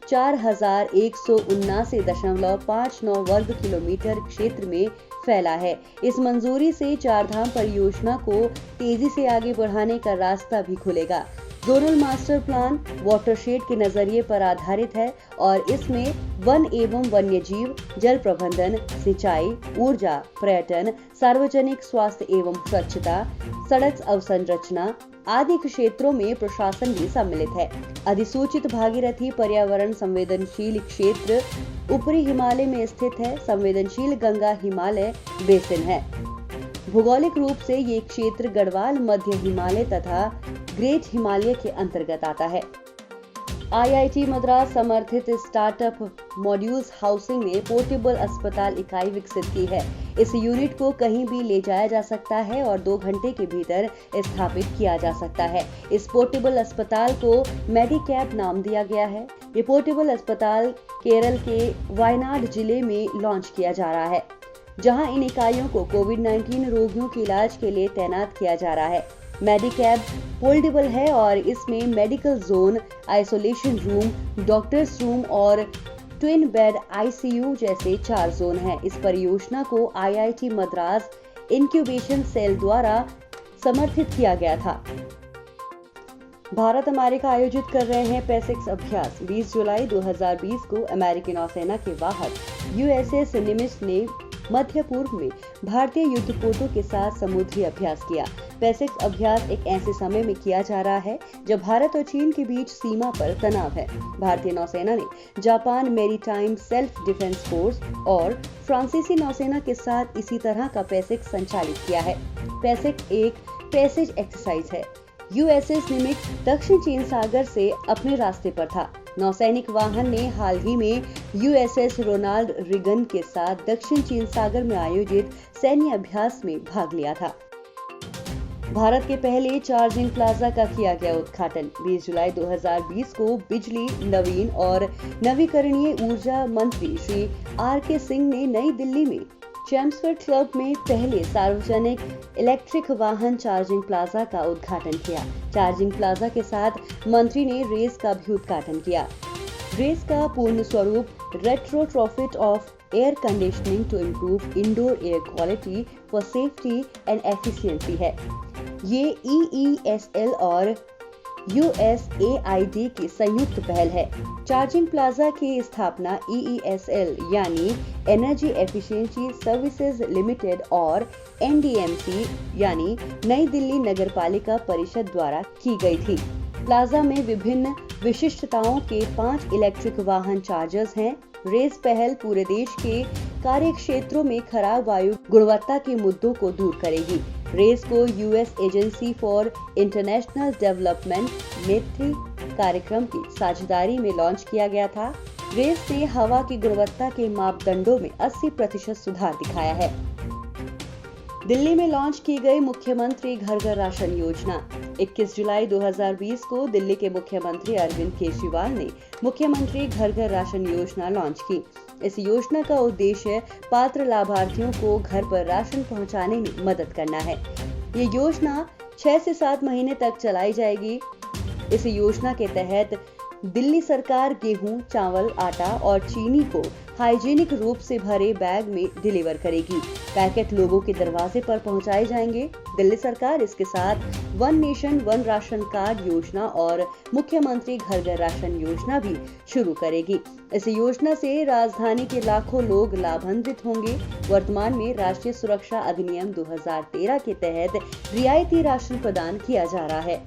4179.59 वर्ग किलोमीटर क्षेत्र में फैला है। इस मंजूरी से चारधाम परियोजना को तेजी से आगे बढ़ाने का रास्ता भी खुलेगा। जोनल मास्टर प्लान वाटरशेड के नजरिए पर आधारित है और इसमें वन एवं वन्यजीव, जल प्रबंधन, सिंचाई, ऊर्जा, पर्यटन, सार्वजनिक स्वास्थ्य एवं स्वच्छता, सड़क अवसंरचना आदि क्षेत्रों में प्रशासन भी सम्मिलित है। अधिसूचित भागीरथी पर्यावरण संवेदनशील क्षेत्र ऊपरी हिमालय में स्थित है। संवेदनशील गंगा हिमालय बेसिन है। भौगोलिक रूप से ये क्षेत्र गढ़वाल, मध्य हिमालय तथा ग्रेट हिमालय के अंतर्गत आता है। IIT मद्रास समर्थित स्टार्टअप मॉड्यूल्स हाउसिंग ने पोर्टेबल अस्पताल इकाई विकसित की है। इस यूनिट को कहीं भी ले जाया जा सकता है और 2 घंटे के भीतर स्थापित किया जा सकता है। इस पोर्टेबल अस्पताल को मेडिकैब नाम दिया गया है। ये पोर्टेबल अस्पताल केरल के वायनाड जिले में लॉन्च किया जा रहा है, जहां इन इकाइयों को कोविड-19 रोगियों के इलाज के लिए तैनात किया जा रहा है। मेडिकैब फोल्डेबल है और इसमें medical zone, isolation room, doctors room और ट्विन बेड ICU जैसे 4 जोन हैं। इस परियोजना को IIT मद्रास इंक्यूबेशन सेल द्वारा समर्थित किया गया था। भारत अमेरिका आयोजित कर रहे हैं पेसिक्स अभ्यास। 20 जुलाई 2020 को अमेरिकी नौसेना के वाहक USS निमित्ज ने मध्य पूर्व में भारतीय युद्धपोतों के साथ समुद्री अभ्यास किया। पेसिक्स अभ्यास एक ऐसे समय में किया जा रहा है जब भारत और चीन के बीच सीमा पर तनाव है। भारतीय नौसेना ने Japan maritime self defence force और फ्रांसीसी नौसेना के साथ इसी तरह का पेसिक्स संचालित किया है। पेसिक्स एक पैसेज एक्सरसाइज है। USS निमित्ज दक्षिण चीन सागर से अपने रास्ते पर था। नौसैनिक वाहन ने हाल ही में USS रोनाल्ड रीगन के साथ दक्षिण चीन सागर में आयोजित सैन्य अभ्यास में भाग लिया था। भारत के पहले चार्जिंग प्लाजा का किया गया उद्घाटन। 20 जुलाई 2020 को बिजली, नवीन और नवीकरणीय ऊर्जा मंत्री श्री RK सिंह ने नई दिल्ली में चैम्सफोर्ड क्लब में पहले सार्वजनिक इलेक्ट्रिक वाहन चार्जिंग प्लाजा का उद्घाटन किया। चार्जिंग प्लाजा के साथ मंत्री ने रेस का भी उद्घाटन किया। रेस का पूर्ण स्वरूप retrofit of air conditioning to improve indoor air quality for safety and efficiency है। ये EESL और USAID की संयुक्त पहल है। चार्जिंग प्लाजा की स्थापना EESL यानी एनर्जी एफिशिएंसी सर्विसेज लिमिटेड और NDMC यानी नई दिल्ली नगरपालिका परिषद द्वारा की गई थी। प्लाजा में विभिन्न विशिष्टताओं के 5 इलेक्ट्रिक वाहन चार्जर्स हैं। रेस पहल पूरे देश के कार्य क्षेत्रों में खराब वायु गुणवत्ता के मुद्दों को दूर करेगी। रेस को US agency for international development नेत्री कार्यक्रम की साझेदारी में लॉन्च किया गया था। रेस ने हवा की गुणवत्ता के मापदंडों में 80% सुधार दिखाया है। दिल्ली में लॉन्च की गई मुख्यमंत्री घर घर राशन योजना। 21 जुलाई 2020 को दिल्ली के मुख्यमंत्री अरविंद केजरीवाल ने मुख्यमंत्री घर घर राशन योजना लॉन्च की। इस योजना का उद्देश्य पात्र लाभार्थियों को घर पर राशन पहुंचाने में मदद करना है। ये योजना 6 से 7 महीने तक चलाई जाएगी। इस योजना के तहत दिल्ली सरकार गेहूं, चावल, आटा और चीनी को हाइजीनिक रूप से भरे बैग में डिलीवर करेगी। पैकेट लोगों के दरवाजे पर पहुंचाए जाएंगे। दिल्ली सरकार इसके साथ one nation one ration card योजना और मुख्यमंत्री घर घर राशन योजना भी शुरू करेगी। इस योजना से राजधानी के लाखों लोग लाभान्वित होंगे। वर्तमान में राष्ट्रीय सुरक्षा अधिनियम 2013 के तहत रियायती राशन प्रदान किया जा रहा है।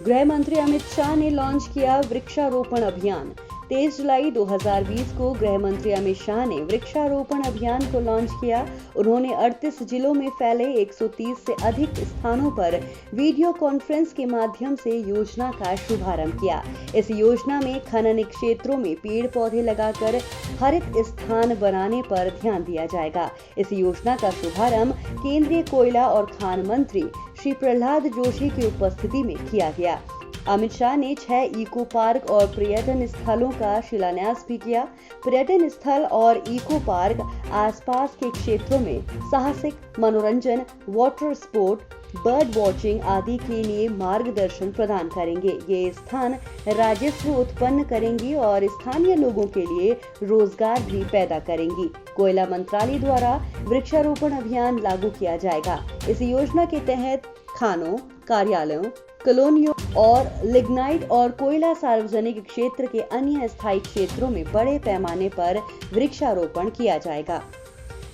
गृह मंत्री अमित शाह ने लॉन्च किया वृक्षारोपण अभियान। 23 जुलाई 2020 को गृह मंत्री अमित शाह ने वृक्षारोपण अभियान को लॉन्च किया। उन्होंने 38 जिलों में फैले 130 से अधिक स्थानों पर वीडियो कॉन्फ्रेंस के माध्यम से योजना का शुभारंभ किया। इस योजना में खनन क्षेत्रों में पेड़ पौधे लगाकर हरित स्थान बनाने पर ध्यान दिया जाएगा। इस योजना का शुभारंभ केंद्रीय कोयला और खान मंत्री श्री प्रहलाद जोशी की उपस्थिति में किया गया। अमित शाह ने 6 इको पार्क और पर्यटन स्थलों का शिलान्यास भी किया। पर्यटन स्थल और इको पार्क आसपास के क्षेत्रों में साहसिक मनोरंजन, वाटर स्पोर्ट, बर्ड वॉचिंग आदि के लिए मार्गदर्शन प्रदान करेंगे। ये स्थान राजस्व उत्पन्न करेंगी और स्थानीय लोगों के लिए रोजगार भी पैदा करेंगी। कोयला मंत्रालय द्वारा वृक्षारोपण अभियान लागू किया जाएगा। इस योजना के तहत खानों, कार्यालयों, कॉलोनियों और लिग्नाइट और कोयला सार्वजनिक क्षेत्र के अन्य स्थायी क्षेत्रों में बड़े पैमाने पर वृक्षारोपण किया जाएगा।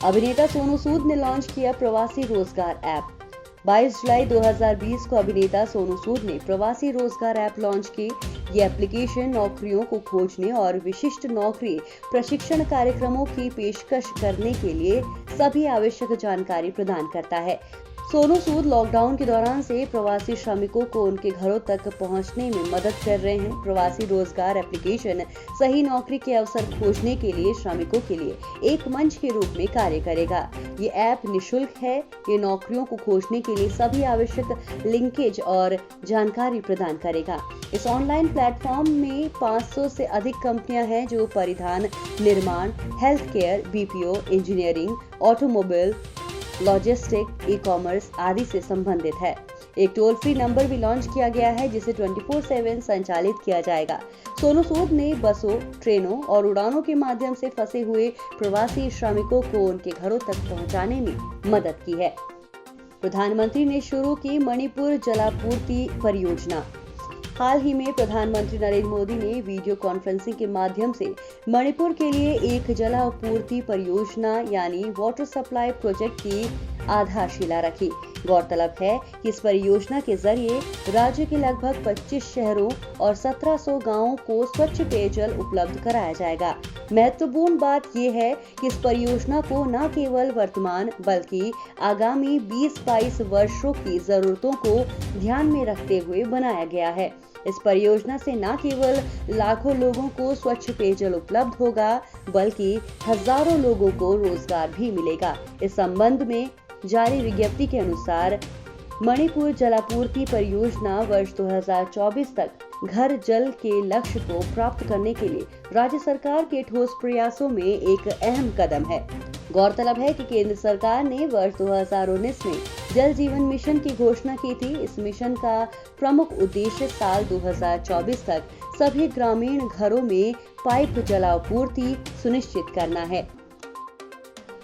अभिनेता सोनू सूद ने लॉन्च किया प्रवासी रोजगार ऐप। 22 जुलाई 2020 को अभिनेता सोनू सूद ने प्रवासी रोजगार ऐप लॉन्च की। ये एप्लीकेशन नौकरियों को खोजने और विशिष्ट नौकरी प्रशिक्षण कार्यक्रमों की पेशकश करने के लिए सभी आवश्यक जानकारी प्रदान करता है। सोनू सूद लॉकडाउन के दौरान से प्रवासी श्रमिकों को उनके घरों तक पहुंचने में मदद कर रहे हैं। प्रवासी रोजगार एप्लीकेशन सही नौकरी के अवसर खोजने के लिए श्रमिकों के लिए एक मंच के रूप में कार्य करेगा। ये ऐप निशुल्क है। ये नौकरियों को खोजने के लिए सभी आवश्यक लिंकेज और जानकारी प्रदान करेगा। इस ऑनलाइन प्लेटफॉर्म में 500 से अधिक कंपनियां हैं जो परिधान, निर्माण, health care, BPO, engineering, automobile, logistic, e commerce आदि से संबंधित है। एक टोल फ्री नंबर भी लॉन्च किया गया है जिसे 24/7 संचालित किया जाएगा। सोनू सूद ने बसों, ट्रेनों और उड़ानों के माध्यम से फंसे हुए प्रवासी श्रमिकों को उनके घरों तक पहुंचाने में मदद की है। प्रधानमंत्री ने शुरू की मणिपुर जलापूर्ति परियोजना। हाल ही में प्रधानमंत्री नरेंद्र मोदी ने वीडियो कॉन्फ्रेंसिंग के माध्यम से मणिपुर के लिए एक जलापूर्ति परियोजना यानी वाटर सप्लाई प्रोजेक्ट की आधारशिला रखी। गौरतलब है कि इस परियोजना के जरिए राज्य के लगभग 25 शहरों और 1700 गांवों को स्वच्छ पेयजल उपलब्ध कराया जाएगा। महत्वपूर्ण बात यह है कि इस परियोजना को न केवल वर्तमान बल्कि आगामी 20-22 वर्षों की जरूरतों को ध्यान में रखते हुए बनाया गया है। इस परियोजना से न केवल लाखों लोगों को स्वच्छ पेयजल उपलब्ध होगा बल्कि हजारों लोगों को रोजगार भी मिलेगा। इस संबंध में जारी विज्ञप्ति के अनुसार मणिपुर जलापूर्ति परियोजना वर्ष 2024 तक घर जल के लक्ष्य को प्राप्त करने के लिए राज्य सरकार के ठोस प्रयासों में एक अहम कदम है। गौरतलब है कि केंद्र सरकार ने वर्ष 2019 में जल जीवन मिशन की घोषणा की थी। इस मिशन का प्रमुख उद्देश्य साल 2024 तक सभी ग्रामीण घरों में पाइप जलापूर्ति सुनिश्चित करना है।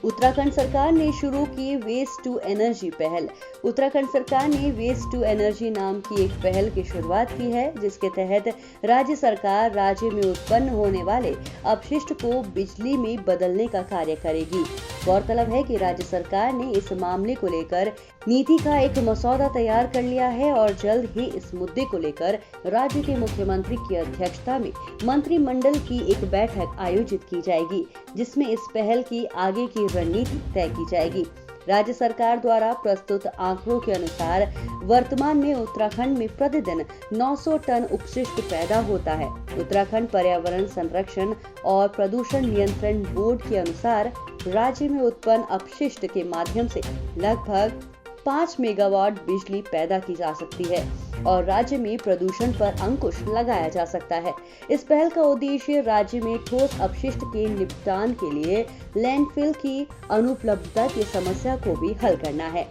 उत्तराखंड सरकार ने शुरू की वेस्ट टू एनर्जी पहल। उत्तराखंड सरकार ने वेस्ट टू एनर्जी नाम की एक पहल की शुरुआत की है जिसके तहत राज्य सरकार राज्य में उत्पन्न होने वाले अपशिष्ट को बिजली में बदलने का कार्य करेगी। गौरतलब है कि राज्य सरकार ने इस मामले को लेकर नीति का एक मसौदा तैयार कर लिया है और जल्द ही इस मुद्दे को लेकर राज्य के मुख्यमंत्री की अध्यक्षता में मंत्रिमंडल की एक बैठक आयोजित की जाएगी जिसमें इस पहल की आगे की रणनीति तय की जाएगी। राज्य सरकार द्वारा प्रस्तुत आंकड़ों के अनुसार वर्तमान में उत्तराखंड में प्रतिदिन 900 टन अपशिष्ट पैदा होता है। उत्तराखंड पर्यावरण संरक्षण और प्रदूषण नियंत्रण बोर्ड के अनुसार राज्य में उत्पन्न अपशिष्ट के माध्यम से लगभग 5 मेगावाट बिजली पैदा की जा सकती है और राज्य में प्रदूषण पर अंकुश लगाया जा सकता है। इस पहल का उद्देश्य राज्य में ठोस अपशिष्ट के निपटान के लिए लैंडफिल की अनुपलब्धता की समस्या को भी हल करना है।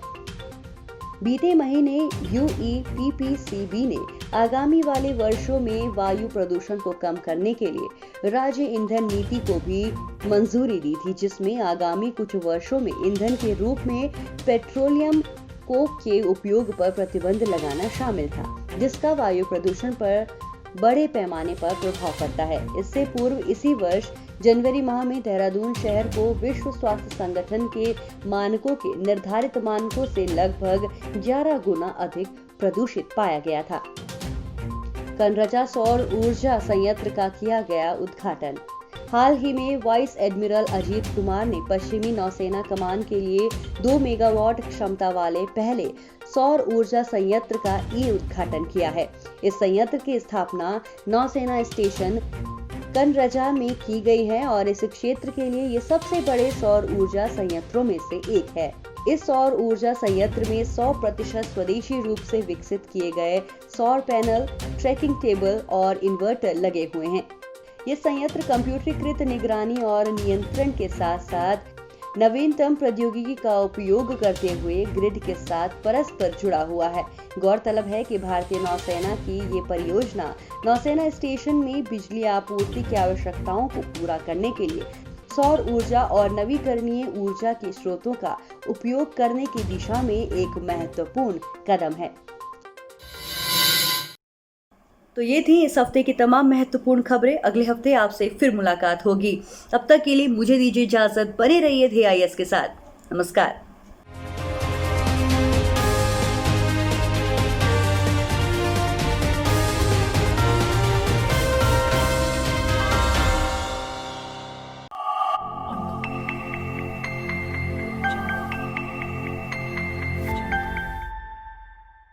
बीते महीने UEPPCB ने आगामी वाले वर्षों में वायु प्रदूषण को कम करने के लिए राज्य ईंधन नीति को भी मंजूरी दी थी, जिसमें आगामी कुछ वर्षों में ईंधन के रूप में पेट्रोलियम कोक के उपयोग पर प्रतिबंध लगाना शामिल था, जिसका वायु प्रदूषण पर बड़े पैमाने पर प्रभाव पड़ता है। इससे पूर्व इसी वर्ष जनवरी माह में देहरादून शहर को विश्व स्वास्थ्य संगठन के मानकों के निर्धारित मानकों से लगभग 11 गुना अधिक प्रदूषित पाया गया था। कनरजा सौर ऊर्जा संयंत्र का किया गया उद्घाटन। हाल ही में वाइस एडमिरल अजीत कुमार ने पश्चिमी नौसेना कमान के लिए 2 मेगावाट क्षमता वाले पहले सौर ऊर्जा संयंत्र का उद्घाटन किया है। इस संयंत्र की स्थापना नौसेना स्टेशन कनरजा में की गई है और इस क्षेत्र के लिए ये सबसे बड़े सौर ऊर्जा संयंत्रों में से एक है। इस सौर ऊर्जा संयंत्र में 100% स्वदेशी रूप से विकसित किए गए सौर पैनल, ट्रैकिंग टेबल और इन्वर्टर लगे हुए हैं। ये संयंत्र कंप्यूटरीकृत निगरानी और नियंत्रण के साथ साथ नवीनतम प्रौद्योगिकी का उपयोग करते हुए ग्रिड के साथ परस्पर जुड़ा हुआ है। गौरतलब है कि भारतीय नौसेना की ये परियोजना नौसेना स्टेशन में बिजली आपूर्ति की आवश्यकताओं को पूरा करने के लिए सौर ऊर्जा और नवीकरणीय ऊर्जा के स्रोतों का उपयोग करने की दिशा में एक महत्वपूर्ण कदम है। तो ये थी इस हफ्ते की तमाम महत्वपूर्ण खबरें। अगले हफ्ते आपसे फिर मुलाकात होगी। तब तक के लिए मुझे दीजिए इजाजत। बने रहिए DIS के साथ। नमस्कार।